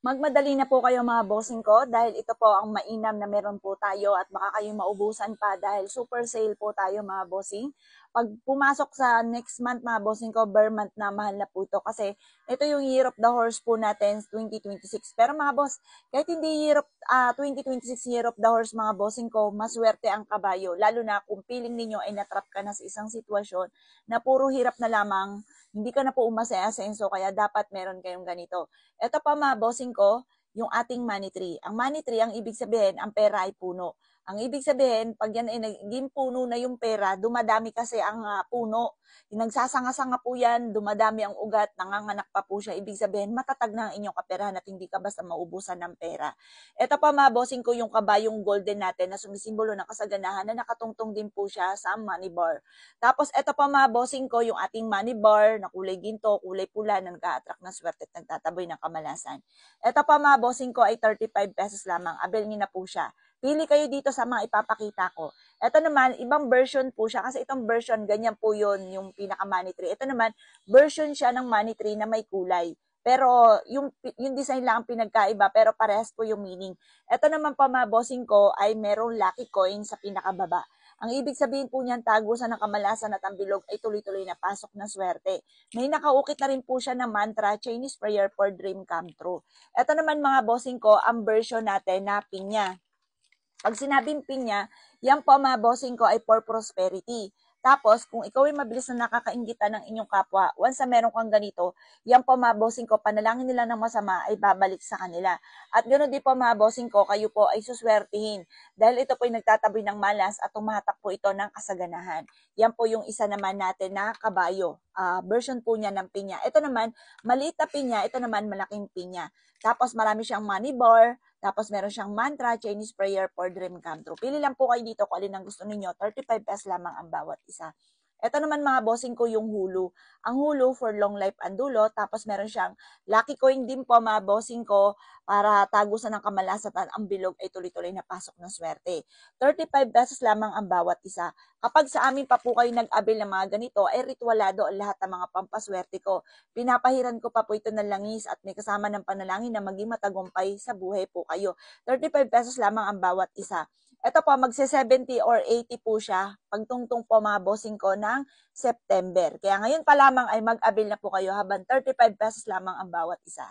Magmadali na po kayo mga bossing ko dahil ito po ang mainam na meron po tayo at baka kayo maubusan pa dahil super sale po tayo mga bossing. Pag pumasok sa next month mga bossing ko, bare month na mahal na po ito kasi ito yung Year of the Horse po natin 2026. Pero mga boss, kahit hindi 2026 Year of the Horse mga bossing ko, maswerte ang kabayo. Lalo na kung feeling ninyo ay natrap ka na sa isang sitwasyon na puro hirap na lamang, hindi ka na po umasa-asenso kaya dapat meron kayong ganito. Ito pa mga bossing ko, yung ating money tree. Ang money tree, ang ibig sabihin, ang pera ay puno. Ang ibig sabihin, pag yan ay naging puno na yung pera, dumadami kasi ang puno. Yung nagsasanga-sanga po yan, dumadami ang ugat, nanganganak pa po siya. Ibig sabihin, matatag na ang inyong kaperahan at hindi ka basta maubusan ng pera. Ito pa mga bossing ko, yung kabayong golden natin na sumisimbolo ng kasaganahan na nakatungtong din po siya sa money bar. Tapos ito pa mga bossing ko, yung ating money bar na kulay ginto, kulay pula na nag-a-attract ng swerte at nagtataboy ng kamalasan. Ito pa mga bossing ko ay 35 pesos lamang. Abel nyo na po siya. Pili kayo dito sa mga ipapakita ko. Ito naman, ibang version po siya kasi itong version, ganyan po yun, yung pinaka-money tree. Ito naman, version siya ng money tree na may kulay. Pero yung design lang ang pinagkaiba pero parehas po yung meaning. Ito naman pa mga bossing ko ay merong lucky coin sa pinakababa. Ang ibig sabihin po niyan, tagusan ng kamalasan at ang bilog ay tuloy-tuloy na pasok ng swerte. May nakaukit na rin po siya ng mantra, Chinese prayer for dream come true. Ito naman mga bossing ko, ang version natin na pinya. Pag sinabing pinya, yan po mga bossing ko ay for prosperity. Tapos, kung ikaw ay mabilis na nakakainggitan ng inyong kapwa, once na meron kang ganito, yan po mga bossing ko, panalangin nila ng masama ay babalik sa kanila. At ganoon din po mga bossing ko, kayo po ay suswertihin. Dahil ito po ay nagtataboy ng malas at tumahatak po ito ng kasaganahan. Yan po yung isa naman natin na kabayo. Version po niya ng pinya. Ito naman, maliit na pinya, ito naman malaking pinya. Tapos marami siyang money bar, tapos meron siyang mantra, Chinese prayer for dream come true. Pili lang po kayo dito kung alin ang gusto ninyo. 35 pesos lamang ang bawat isa. Ito naman mga bossing ko yung hulu. Ang hulu for long life and dulo. Tapos meron siyang lucky coin din po mga bossing ko para tagusan ng kamalasan at ang bilog ay tuloy-tuloy na pasok ng swerte. 35 pesos lamang ang bawat isa. Kapag sa amin pa po kayo nag-abil ng mga ganito, ay ritualado ang lahat ng mga pampaswerte ko. Pinapahiran ko pa po ito ng langis at may kasama ng panalangin na maging matagumpay sa buhay po kayo. 35 pesos lamang ang bawat isa. Ito po, magse-70 or 80 po siya pagtungtong po mga bossing ko ng September. Kaya ngayon pa lamang ay mag-avail na po kayo habang 35 pesos lamang ang bawat isa.